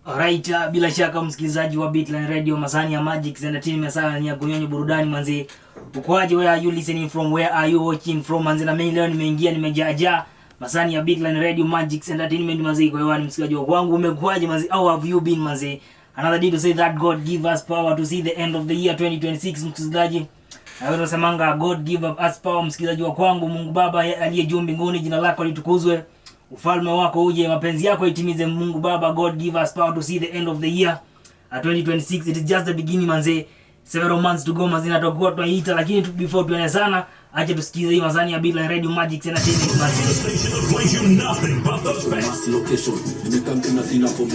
Alright, bila shaka msikilizaji wa Beatline Radio, masani ya Magic Entertainment, sana ni ya kunyonyo burudani manzi. Ukoaje, where are you listening from, where are you watching from manzi? Na mimi leo nimeingia nimejaja masani ya Beatline Radio Magic Entertainment manzi. Kwa hiyo ni msikilizaji wangu, umekuaje manzi? How have you been manzi? Another day to say that God give us power to see the end of the year 2026 msikilizaji. Na wewe unasemanga God give us power msikilizaji wangu. Mungu Baba aliye juu mbinguni, jina lako litukuzwe. Ufalme wako uje, mapenzi yako itimize Mungu Baba. God give us power to see the end of the year 2026. It is just the beginning manze. Several months to go manze, na tutakuwa tunaita, lakini before tuone sana, acha tusikize hii mazani ya Beatline Radio Magic Entertainment manze.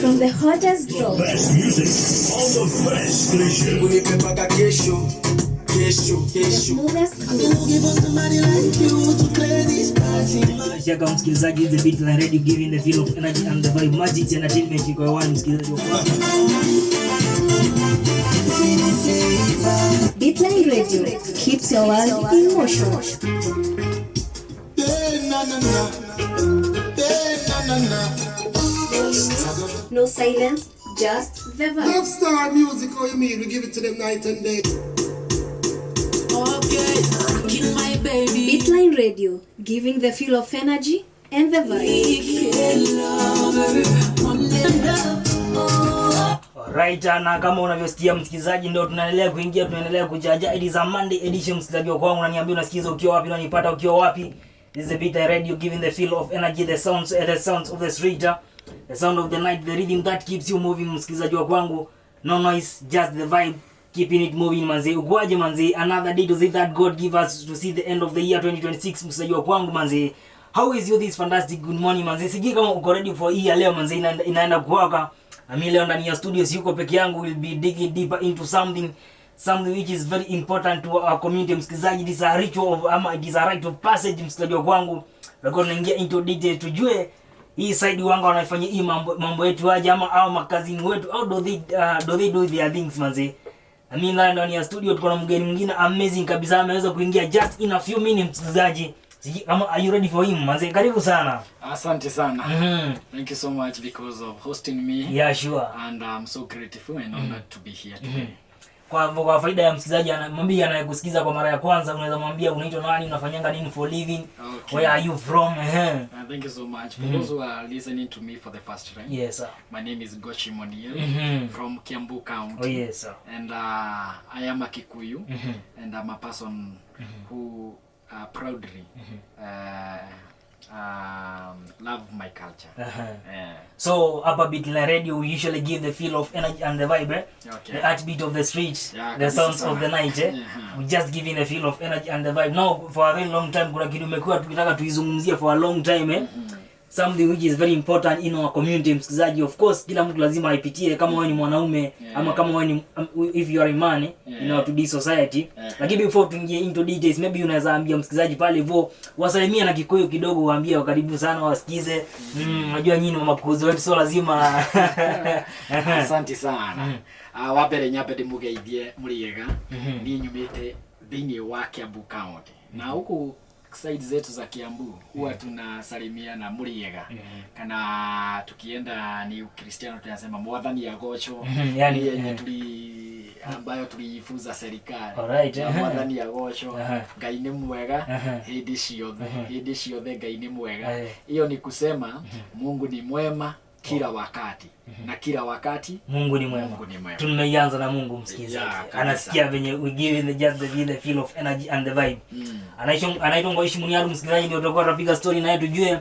From the hottest drop, best music on the best station. the smoothest Shaka msikilizaji, the Beatline Radio giving the feel of energy and the vibe. Magic Entertainment kwa wani msikilizaji wangu. Beatline Radio keeps your world in motion. No silence, just the vibe. Love star music, how you mean? We give it to them night and day. Beatline Radio, giving the feel of energy and the vibe. Alright, na kama unavyosikia msikilizaji, ndio tunaendelea kujaja. It is a Monday edition msikilizaji wangu, unaniambia unasikiza ukiwa wapi, unanipata ukiwa wapi. This is a Beatline Radio giving the feel of energy, the sounds of the street, the sound of the night, the rhythm that keeps you moving msikilizaji wangu. No noise, just the vibe. Keeping it moving manze. Ukwaje manze? Another day to see that God give us to see the end of the year 2026 msaji wa kwangu manze. How is you this fantastic good morning manze? Sijui kama uko ready for hii leo manze, inaenda kuwaka. Mimi leo ndani ya studio siko peke yangu, will be digging deeper into something which is very important to our community msikizaji. This is a ritual of it is a rite of passage msikizaji wa kwangu. We're going to ingia into details tujue hii side wangu wanafanya hii mambo yetu aje, ama au makazini wetu, how do they do their things manze. Mimi ndani ya studio tuko na mgeni mwingine amazing kabisa, ameweza kuingia just in a few minutes msikilizaji. Are you ready for him manze? Karibu sana. Asante sana. Thank you so much because of hosting me. Yeah, sure. And I'm so grateful and honored to be here today. Kwa faida ya msikilizaji, anamwambia anayekusikiza kwa mara ya kwanza, unaweza mwambia unaitwa nani, unafanyanga nini for living, where are you from? Thank you so much for those who are listening to me for the first time. Yes sir. My name is Gochi Moniel from Kiambu County. Oh yes sir. And I am a Kikuyu and I'm a person who proudly love my culture. So hapa Beatline Radio we usually give the feel of energy and the vibe, Okay. the heartbeat of the streets, Yeah, the sounds of the night. We just giving a feel of energy and the vibe. Now for a very long time kuna kitu umekuwa tukitaka tuizungumzie for a long time something which is very important in our community msikizaji. Of course kila mtu lazima aipitie, kama wewe ni mwanaume ama kama wewe ni if you are a man in our today society. Lakini before tuingie into details, maybe unaweza ambia msikizaji pale hivyo wasalimia na Kikuyu kidogo, waambie karibu sana wasikize. Unajua nyinyi mama kuzo wetu so lazima. Asante sana. Wabere nyapede mugeithie muriega ni nyumite thini wa Kiambu County. Na huku side zetu za Kiambu huwa tunasalimia na muriega. Kana tukienda ni Ukristiano tunasema mwathani ya gocho, yani yenye ambayo tuliifuza serikali. Alright. Mwathani ya gocho, Ngai ni mwega hidi ciothe Ngai ni mwega. Hiyo ni kusema Mungu ni mwema kila wakati. Na kila wakati Mungu ni mwema. Tumeanza na Mungu msikizaji. Anasikia venye we give the feel of energy and the vibe. Anaitwa Ngoishi Muniaru msikizaji, ndio tutakuwa tunapiga story naye tujue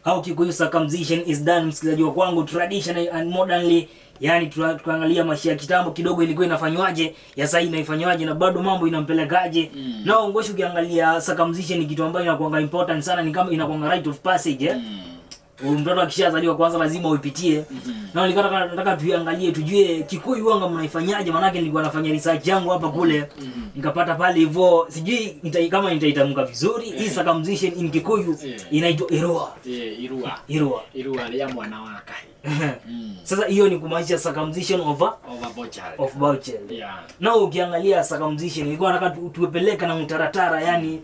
how Kikuyu circumcision is done msikizaji wa kwangu, traditionally and modernly. Yani tuangalia maisha ya kitambo kidogo ilikuwa inafanywaje, ya sasa inaifanywaje na bado mambo inampelekaje. Na Ngoishi ukiangalia circumcision ni kitu ambacho inakuwa important sana, ni kama inakuwa rite of passage mtoto akishazaliwa kwanza lazima uipitie. Na nataka tuiangalie tujue Kikuyu wanga mnaifanyaje, maana yake nilikuwa nafanya research yangu hapa kule nikapata pale hivyo, sijui kama nitaitamka vizuri. Hii circumcision in Kikuyu inaitwa Irua. Irua ya mwana wa Kai. Sasa hiyo ni kumaanisha circumcision of bauchel. Na ukiangalia circumcision ilikuwa nataka tuepeleka na mtaratara, yani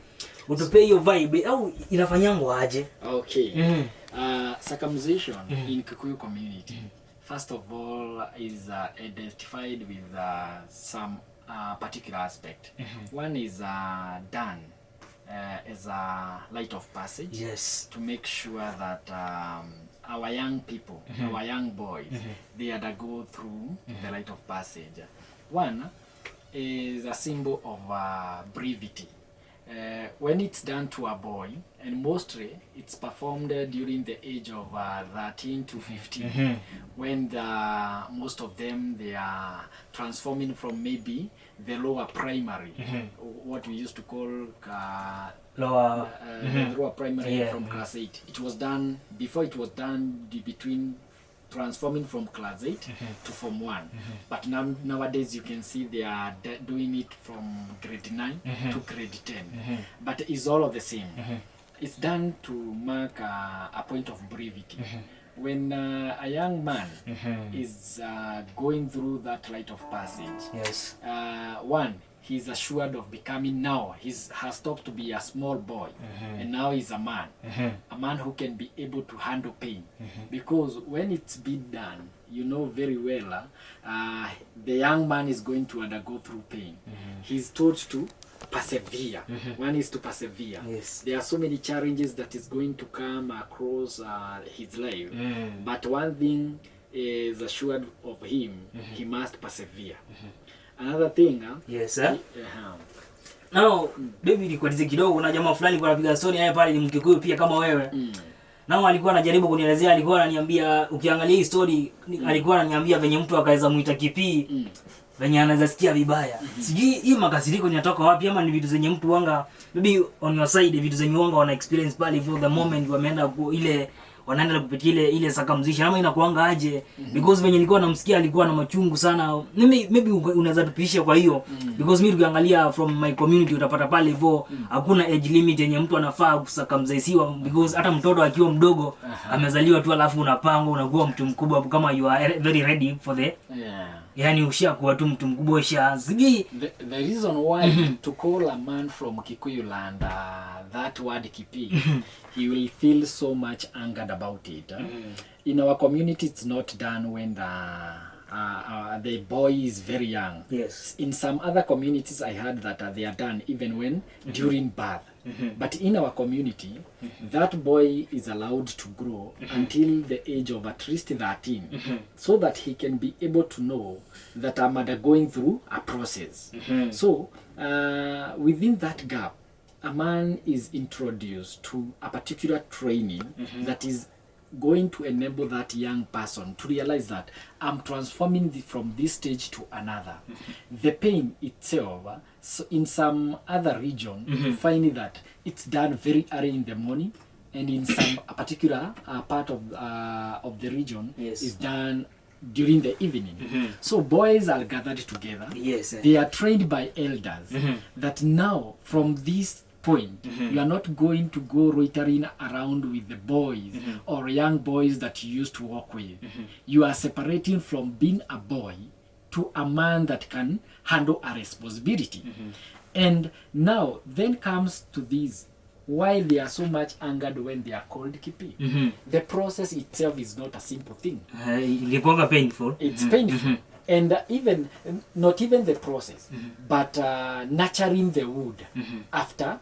utupe hiyo vibe au inafanyangwa aje? Okay. Circumcision in Kikuyu community first of all, is identified with some particular aspect. One is done as a rite of passage. Yes. To make sure that our young people, our young boys, they undergo through the rite of passage. One is a symbol of brevity. When it's done to a boy, and mostly it's performed during the age of 13 to 15, when most of them, they are transforming from maybe the lower primary, what we used to call Lower lower primary, from class 8. It was done, before it was done between transforming from class 8 to form 1. But nowadays you can see they are doing it from grade 9 to grade 10. But it's all of the same. It's done to mark a point of brevity. When a young man is going through that rite of passage, yes, one, he's assured of becoming, now has stopped to be a small boy, and now he's a man who can be able to handle pain. Because when it's been done, you know very well, the young man is going to undergo through pain. He's told to persevere. One is to persevere. Yes. There are so many challenges that is going to come across his life, but one thing is assured of him, he must persevere. Another thing, yes, sir. Now, David, nikuulize kidogo, na jamaa fulani kwa napiga story naye pale, ni Mkikuyu pia kama wewe. Nao alikuwa anajaribu kunielezea, alikuwa ananiambia, ukiangalia hii story, alikuwa ananiambia venye mtu akaweza muita kipii, venye anaweza sikia vibaya. Sijui hii makasiriko inatoka wapi, ama ni vitu zenye mtu wanga, maybe on your side, vitu zenye wanga wana experience pale for the moment wameenda ile wanaenda kupitia ile circumcision, ama inakuanga aje? Because venye nilikuwa namsikia alikuwa na machungu sana. Maybe unaweza tupisha kwa hiyo, because mimi tukiangalia from my community utapata pale hivyo hakuna age limit yenye mtu anafaa kucircumcisiwa, because hata mtoto akiwa mdogo amezaliwa tu alafu unapangwa unakuwa mtu mkubwa kama you are very ready for the yani ushakuwa tu mtu mkubwa sijui the reason why to call a man from Kikuyu land that word kipi, he will feel so much angered about it. In our community, it's not done when the boy is very young. Yes. In some other communities, I heard that they are done even when during birth. But in our community, that boy is allowed to grow until the age of at least 13, so that he can be able to know that I'm undergoing through a process. So within that gap, a man is introduced to a particular training that is going to enable that young person to realize that I'm transforming from this stage to another. The pain itself, so in some other region, you find that it's done very early in the morning, and in some a particular part of the region is done during the evening. So boys are gathered together. Yes. They are trained by elders that now from this point, you are not going to go loitering around with the boys or young boys that you used to walk with. You are separating from being a boy to a man that can handle a responsibility. And now then comes to this, why they are so much angered when they are called kipi. The process itself is not a simple thing. It's painful. It's painful. And even not even the process, but nurturing the wood after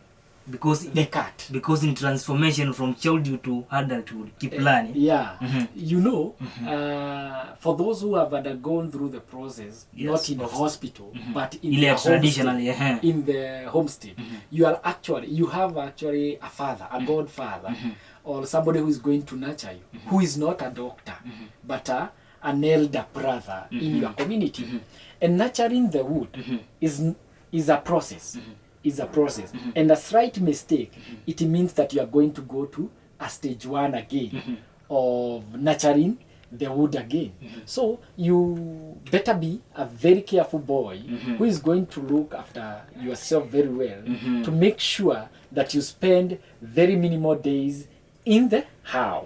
because the cut. Because in transformation from childhood to adulthood, keep learning. You know, for those who have undergone through the process, not in the hospital, but in the homestead, in the homestead, you have actually a father, a godfather, or somebody who is going to nurture you, who is not a doctor, but an elder brother in your community. And nurturing the wood is a process. Is a process. And a slight mistake, it means that you are going to go to a stage 1 again of nurturing the wood again. So you better be a very careful boy who is going to look after yourself very well to make sure that you spend very minimal days in the house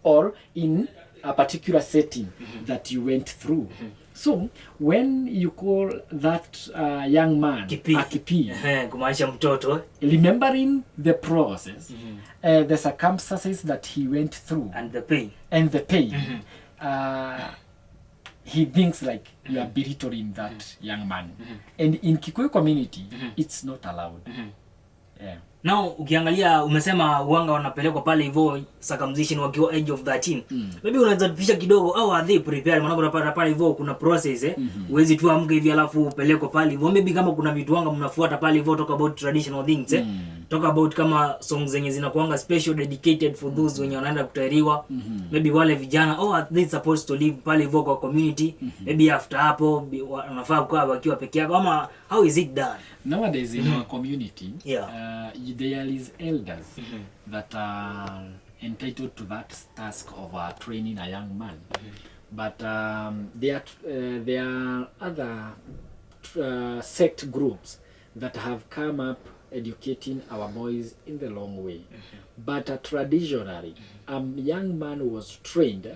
or in a particular setting that you went through. So when you call that young man kipi. A kipi, kumaanisha mtoto, remembering the process, the circumstances that he went through, and the pain, he thinks like you are belittling that young man. And in Kikuyu community, it's not allowed. Yeah. Now ukiangalia umesema wanga wanapelekwa pale hivyo circumcision wakiwa age of 13. Maybe unaweza tupisha kidogo au are they prepared? Maana unapata pale hivyo kuna process uwezi tu amke hivi alafu upelekwe pale hivyo. Maybe kama kuna vitu wanga mnafuata pale hivyo, talk about traditional things talk about kama songs zenye zinakuanga special dedicated for those wenye wanaenda kutairiwa. Maybe wale vijana are they supposed to live pale hivyo kwa community? Maybe after hapo wanafaa kukaa wakiwa peke yao ama how is it done? Nowadays in our community, there is elders that are entitled to that task of training a young man. But there are other sect groups that have come up educating our boys in the long way. But traditionally, a young man was trained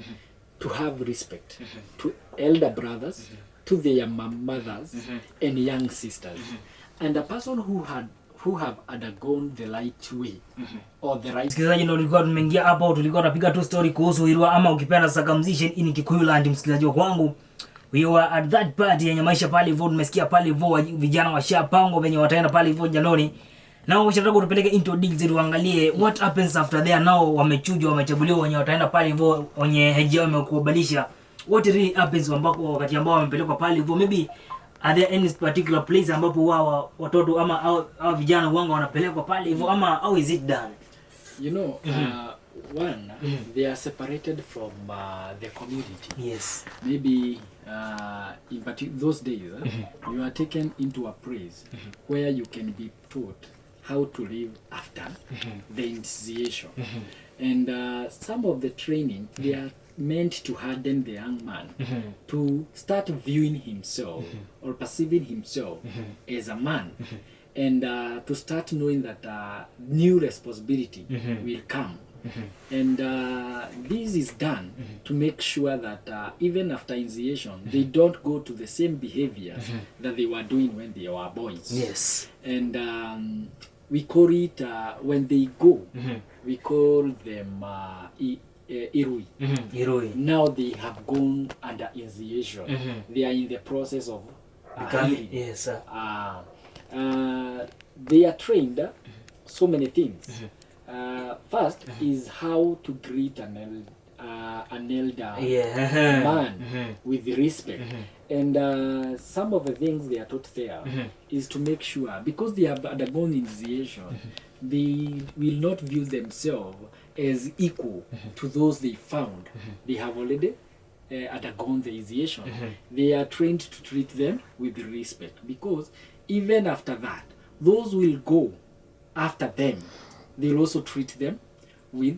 to have respect to elder brothers, to their mothers, and young sisters. And a person who have undergone the right way or the right. Msikilizaji, ndio tulikuwa tumeingia hapo, tulikuwa tunapiga tu story kuhusu Irua ama ukipenda circumcision in Kikuyu land. Msikilizaji wangu, we were at that party yenye maisha pale hivyo, tumesikia pale hivyo vijana washapangwa venye wataenda pale hivyo Janoni. Nao washataka kutupeleka into deals ili uangalie what happens after there. Nao wamechujwa, wamechaguliwa wenye wataenda pale hivyo, wenye heji yao imekubalisha. What really happens ambapo wakati ambao wamepelekwa pale hivyo, maybe are there any particular place ambapo wao watoto ama au vijana wanga wanapelekwa pale hivyo ama how is it done? You know, one, they are separated from the community. Yes. Maybe in those days, you are taken into a place where you can be taught how to live after the initiation. And some of the training, they are meant to harden the young man to start viewing himself or perceiving himself as a man, and to start knowing that new responsibility will come. And this is done to make sure that even after initiation, they don't go to the same behaviors that they were doing when they were boys. Yes. And we call it, when they go, we call them Irui. Irui. Now they have gone under initiation. They are in the process of Yes, sir. They are trained so many things. First is how to greet an elder man with respect. And some of the things they are taught there is to make sure, because they have undergone initiation, they will not view themselves as equal to those they found. They have already undergone the initiation. They are trained to treat them with respect, because even after that, those will go after them. They'll also treat them with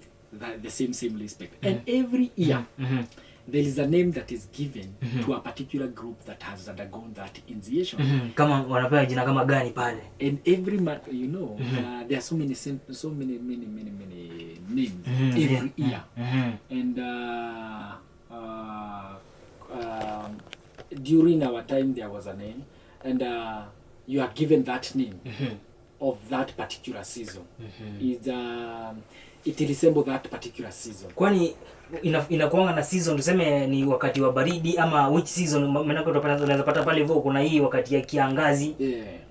the same respect. And every year, there is a name that is given to a particular group that has undergone that initiation. Kama wanapewa jina kama gani pale? And every month, you know, there are so many names every year. And during our time, there was a name, and you are given that name of that particular season. It resembles that particular season. Kwani inakuanga na season, tuseme ni wakati wa baridi ama which season? Maana unaweza pata pale hivyo kuna hii wakati ya kiangazi.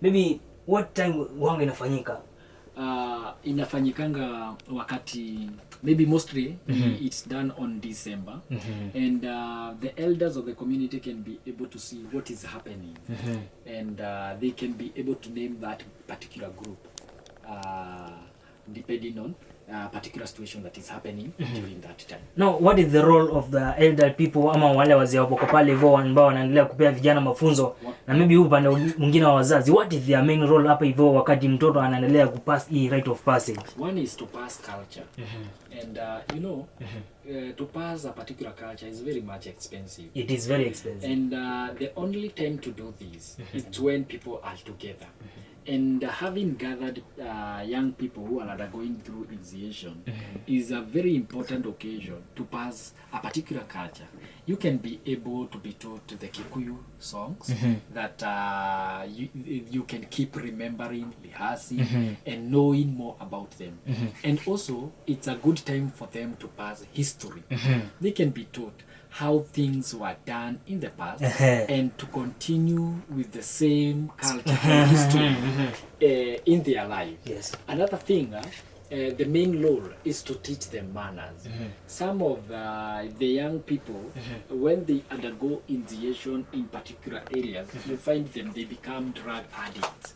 Maybe what time wanga inafanyika? Inafanyikanga wakati, maybe mostly it's done on December. And the elders of the community can be able to see what is happening. And they can be able to name that particular group depending on particular situation that is happening during that time. Now, what is the role of the elder people ama wale wazee wako pale hivyo ambao wanaendelea kupea vijana mafunzo, na maybe upande mwingine wa wazazi, what is their main role hapa hivyo wakati mtoto anaendelea kupass hii rite of passage? One is to pass culture. And you know, to pass a particular culture is very much expensive. It is very expensive. And the only time to do this is when people are together. And having gathered young people who are undergoing through initiation is a very important occasion to pass a particular culture. You can be able to be taught the Kikuyu songs that you can keep remembering, rehearsing, and knowing more about them. And also, it's a good time for them to pass history. They can be taught how things were done in the past and to continue with the same culture and history in their life. Yes. Another thing, the main role is to teach them manners. Some of the young people, when they undergo initiation in particular areas, you find them, they become drug addicts.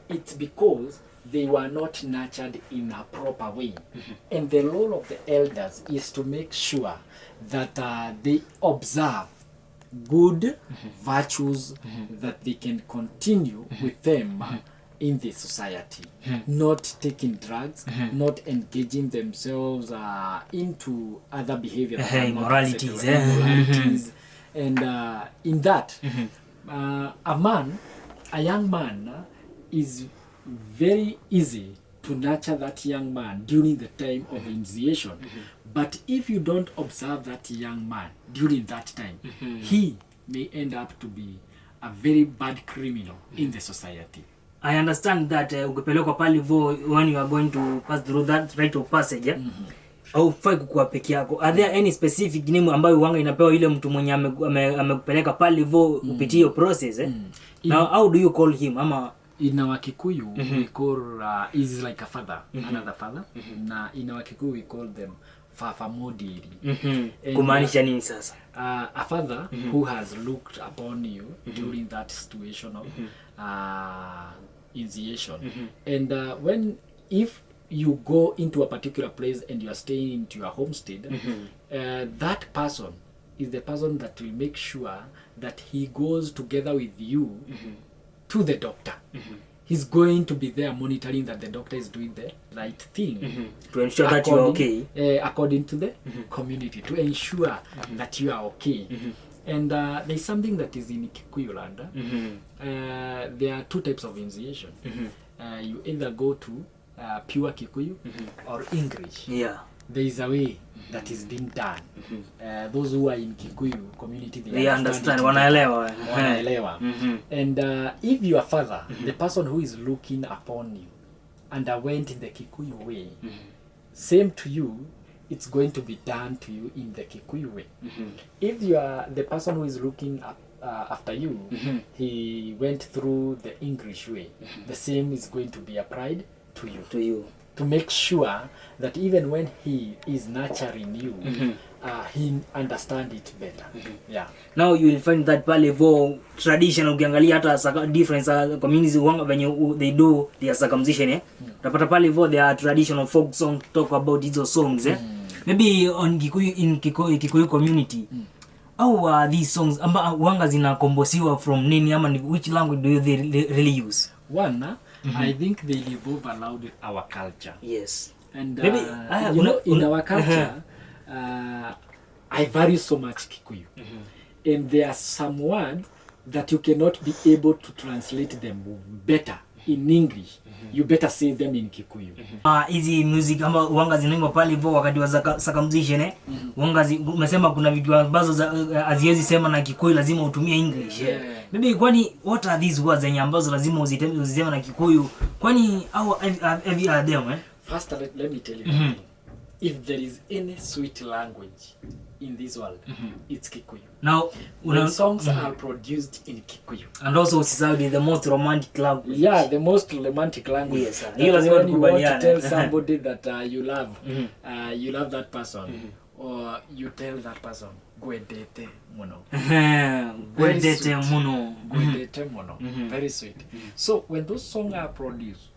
It's because they were not nurtured in a proper way. And the role of the elders is to make sure that they observe good virtues that they can continue with them in the society, not taking drugs, not engaging themselves into other behavior, immoralities, immoralities. And in that, a young man is very easy to nurture that young man during the time of initiation. But if you don't observe that young man during that time, he may end up to be a very bad criminal in the society. I understand that ukipelekwa pale hivyo when you are going to pass through that rite of passage, au fai kukua peke yako. Are there any specific name ambayo wanga inapewa ile mtu mwenye amekupeleka pale hivyo upitie hiyo process Now how do you call him ama in our Kikuyu we call is like a father, another father. Na in our Kikuyu we call them Fafa Modiri. Kumaanisha nini sasa? A father who has looked upon you during that situation of initiation. And when if you go into a particular place and you are staying into your homestead, that person is the person that will make sure that he goes together with you to the doctor. He's going to be there monitoring that the doctor is doing the right thing to ensure that you are okay according to the community, to ensure that you are okay. And there's something that is in Kikuyu land. There are two types of initiation. You either go to pure Kikuyu or English. Yeah. There is a way that is being done. Those who are in Kikuyu community, they understand. Wanaelewa. And if your father, the person who is looking upon you, underwent in the Kikuyu way, same to you, it's going to be done to you in the Kikuyu way. If you are the person who is looking up after you, he went through the English way, the same is going to be applied to you. To make sure that even when he is nurturing you, he understands it better. Yeah. Now you will find that pale vo tradition ukiangalia hata different communities when they do their circumcision utapata pale vo their traditional folk song talk about these songs maybe on Kikuyu in Kikuyu community how these songs wanga zinakombosiwa from nini ama which language do they really use? One, I think they revolve around our culture. Yes. And maybe in our culture, I value so much Kikuyu. And there are some words that you cannot be able to translate them better in English. You better say them in Kikuyu. Hizi music ama wanga zinaimba pale hivyo wakati wa circumcision wanga umesema kuna vitu ambazo haziwezi sema na Kikuyu, lazima utumie English. Maybe kwani what are these words zenye ambazo lazima uziseme na Kikuyu? Kwani how have you heard them? First let me tell you if there is any sweet language in this world, it's Kikuyu. Now when songs are produced in Kikuyu, and also usisahau the most romantic language. Yeah, the most romantic language. Yes, you want to tell somebody that you love that person, or you tell that person gwedete mono. Gwedete mono. Gwedete mono. Very sweet. So when those songs are produced,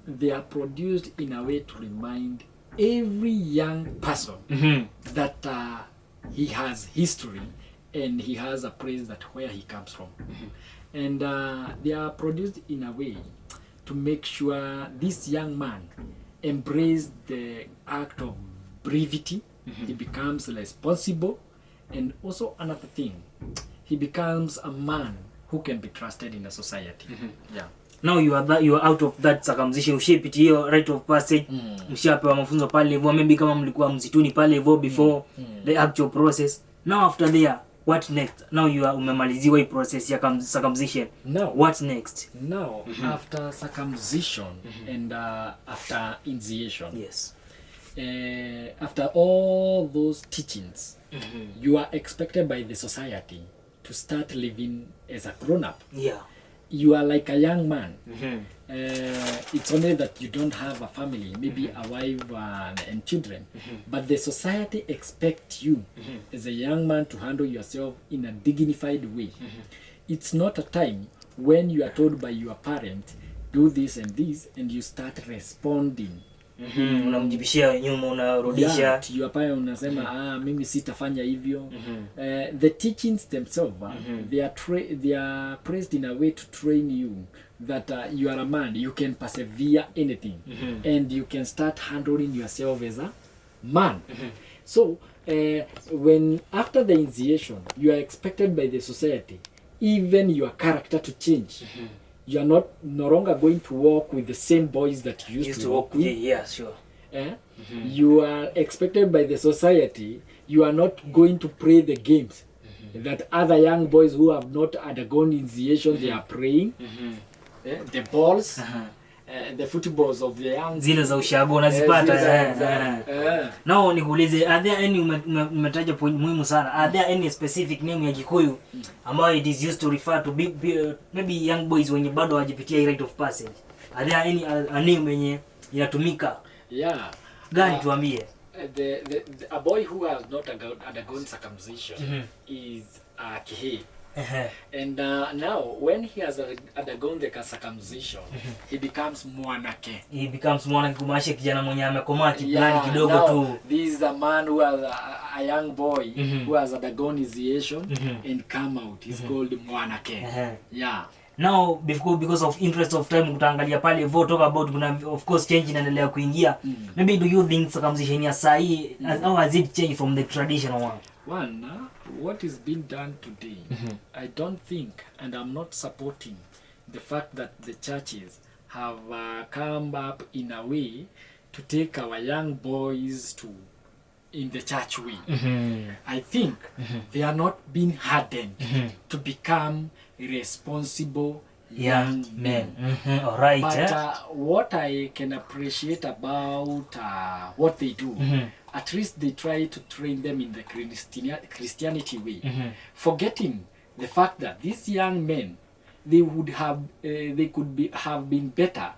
they are produced in a way to remind every young person that he has history and he has a place that where he comes from. And they are produced in a way to make sure this young man embraces the act of brevity. He becomes responsible, and also another thing, he becomes a man who can be trusted in a society. Yeah. Now you are out of that circumcision, ushapiti hiyo rite of passage, mshapewa mafunzo pale hivyo, maybe kama mlikuwa msituni pale hivyo before the actual process. Now after there, what next? Now you are umemaliziwa hii process ya circumcision. Now what next? Now after circumcision and after initiation. Yes. After all those teachings you are expected by the society to start living as a grown-up. Yeah. You are like a young man. It's only that you don't have a family, maybe a wife and children, but the society expects you as a young man to handle yourself in a dignified way. It's not a time when you are told by your parent, do this and this, and you start responding. Unamjibishia nyuma, unarudisha. Yeah, to your parent unasema mimi sitafanya hivyo. The teachings themselves, they are praised in a way to train you that you are a man, you can persevere anything, and you can start handling yourself as a man. So when after the initiation, you are expected by the society, even your character to change. You are no longer going to walk with the same boys that you used to walk with. Yeah, sure. You are expected by the society, you are not going to play the games that other young boys who have not undergone initiation, they are playing. The balls, the footballs of the young. Zile za ushago unazipata. Now nikuulize, are there any, umetaja point muhimu sana, are there any specific name ya Kikuyu ambayo it is used to refer to maybe young boys wenye bado hawajapitia rite of passage? Are there any a name yenye inatumika? Yeah. Gani tuambie? A boy who has not undergone circumcision is Kihe. And now when he has undergone the circumcision, he becomes mwanake. He becomes mwanake, kumaanisha kijana mwenye amekomaa kiplani kidogo tu. This is a man who has a young boy who has undergone initiation and come out. He's called mwanake. Yeah. Now because of interest of time utaangalia pale hivyo, talk about kuna of course change inaendelea kuingia. Maybe do you think circumcision ya sahi how has it changed from the traditional one? What is being done today, I don't think, and I'm not supporting the fact that the churches have come up in a way to take our young boys to in the church way. I think they are not being hardened to become responsible young men. All right. But what I can appreciate about what they do, at least they try to train them in the Christianity way, forgetting the fact that these young men, they would have, have been better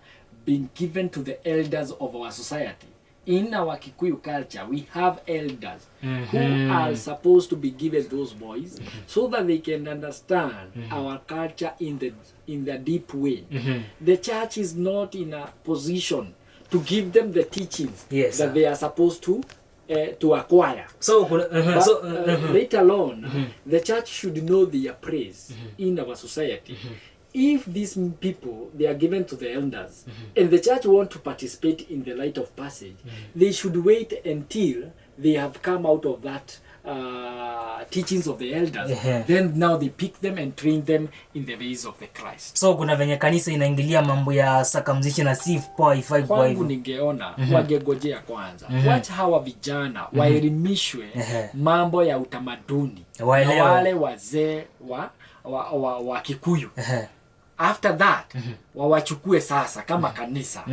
being given to the elders of our society. In our Kikuyu culture, we have elders who are supposed to be given those boys so that they can understand our culture in the deep way. The church is not in a position to give them the teachings that they are supposed to acquire. So, let alone, the church should know their praise in our society. If these people, they are given to the elders, and the church want to participate in the rite of passage, they should wait until they have come out of that teachings of the elders. Then now they pick them and train them in the ways of the Christ. So kuna venye kanisa inaingilia mambo ya circumcision na si poa ifai kwa hivyo. Kwangu ningeona wangegojea kwanza. Wacha hawa vijana waelimishwe mambo ya utamaduni na wale wazee wa Kikuyu. After that, wawachukue sasa kama kanisa,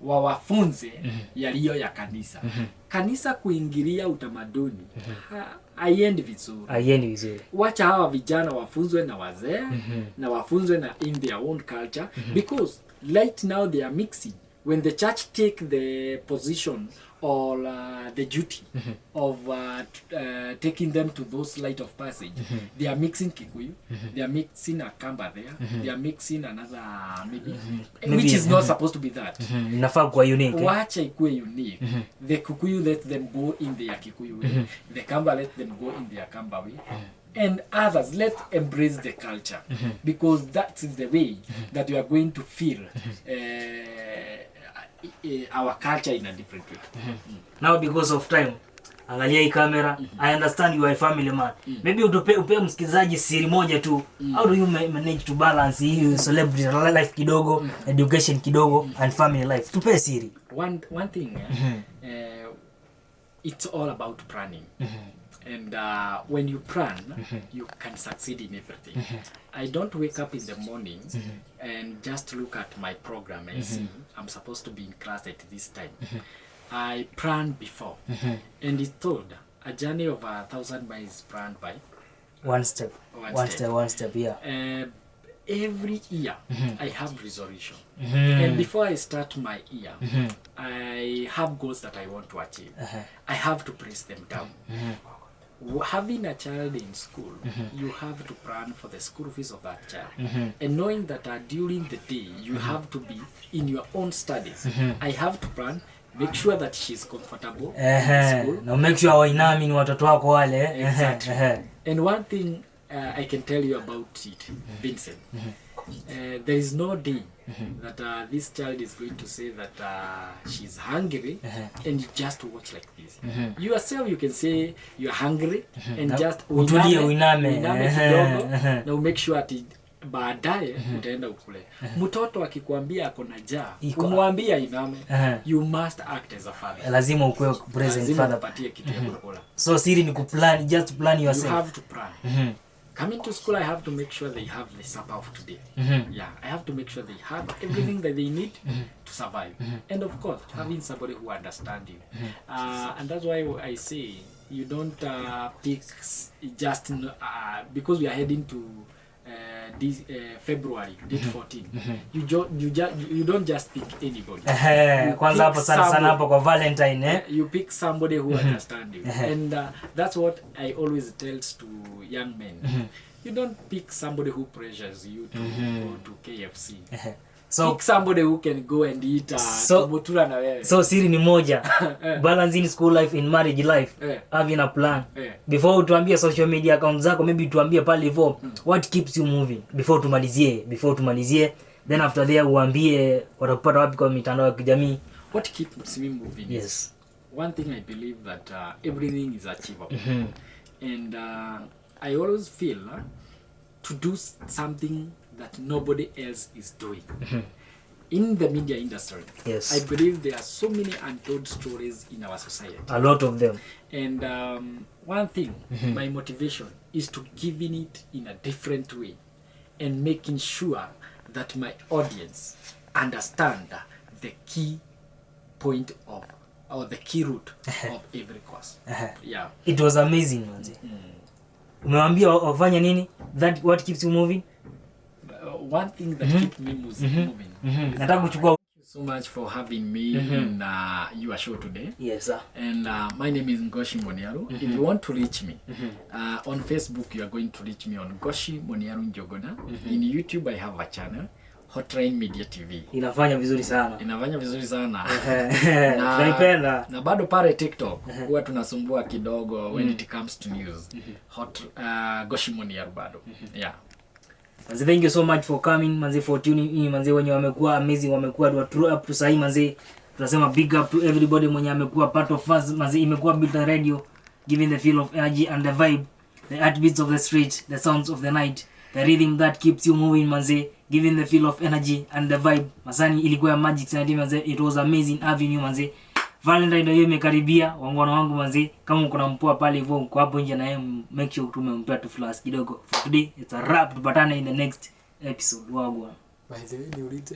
wawafunze yaliyo ya kanisa. Kanisa kuingilia utamaduni, haiendi vizuri. Wacha hawa vijana wafunzwe na wazee, na wafunzwe na in their own culture, because right now they are mixing. When the church take the position or the duty of taking them to those rite of passage, they are mixing Kikuyu, they are mixing a Kamba there, they are mixing another maybe, which is not supposed to be that. Inafaa kuwa unique. Wacha ikuwe unique. The Kikuyu let them go in their Kikuyu way, the Kamba let them go in their Kamba way, and others let embrace the culture, because that is the way that we are going to feel our culture in a different way. Now because of time, angalia hii camera, I understand you are a family man. Maybe upe msikizaji siri moja tu. How do you manage to balance hii celebrity life kidogo, education kidogo, and family life? Tupe siri. One thing, it's all about planning. And when you plan, you can succeed in everything. I don't wake up in the morning and just look at my program and see I'm supposed to be in class at this time. I plan before, and it's told a journey of 1,000 miles planned by One step. One step, yeah. Every year I have resolution. And before I start my year, I have goals that I want to achieve. I have to press them down. Having a child in school, you have to plan for the school fees of that child. And knowing that during the day, you have to be in your own studies. I have to plan, make sure that she's comfortable in school. Now make sure wainami ni watoto wako wale. Exactly. And one thing I can tell you about it, Vincent, there is no day that this child is going to say that she's hungry and you just watch like this. Yourself, you can say you're hungry and just uiname kidogo na make sure ati baadaye utaenda ukule. Mtoto akikwambia ako na njaa, umwambia iname. You must act as a father. Lazima ukue present father. Patie kitu ya kukula. So siri ni kuplan, just plan yourself. You have to plan. Coming to school, I have to make sure they have the supper of today. Yeah, I have to make sure they have everything that they need to survive. And of course, having somebody who understands you. And that's why I say you don't pick just because we are heading to this February, date 14. You don't just pick anybody. Kwanza hapo sana hapo kwa Valentine. You pick somebody who understands you. And that's what I always tell to young men. You don't pick somebody who pressures you to go to KFC. So pick somebody who can go and eat mutura na wewe. So siri ni moja. Balancing school life in marriage life. Having a plan. Before utuambie social media accounts zako, maybe tuambie pale hivyo what keeps you moving before tumalizie. Then after there uambie watakupata wapi kwa mitandao ya kijamii. What keeps me moving? Yes. One thing I believe that everything is achievable. And I always feel to do something that nobody else is doing. In the media industry, yes, I believe there are so many untold stories in our society. A lot of them. And one thing, my motivation is to giving it in a different way and making sure that my audience understand the key point of, or the key root of every course. Yeah. It was amazing, manzi. Umewambia wafanya nini? That what keeps you moving? One thing that keeps me moving. Nataka kuchukua. Thank you so much for having me in your show today. Yes, sir. And my name is Ngoshi Moniaru. If you want to reach me on Facebook, you are going to reach me on Ngoshi Moniaru Njogona. In YouTube, I have a channel, Hotline Media TV. Inafanya vizuri sana. Na na bado pale TikTok huwa tunasumbua kidogo when it comes to news. Ngoshi Moniaru bado. Yeah. Manze, thank you so much for coming, manze, for tuning in, manze, wenye wamekuwa amazing, wamekuwa true up to sahi, manze. Tunasema big up to everybody mwenye amekuwa part of us, manze. Imekuwa Built Radio, giving the feel of energy and the vibe, the heartbeats of the street, the sounds of the night, the rhythm that keeps you moving, manze, giving the feel of energy and the vibe. Masani ilikuwa ya magic sana, manze. It was amazing having you, manze. Valentine ndio imekaribia, wangu manzi, kama uko na mpoa pale hivyo uko hapo nje na yeye, make sure tumempea tu flash kidogo. For today it's a wrap, tupatane in the next episode. Wagwan. By the way, ni ulite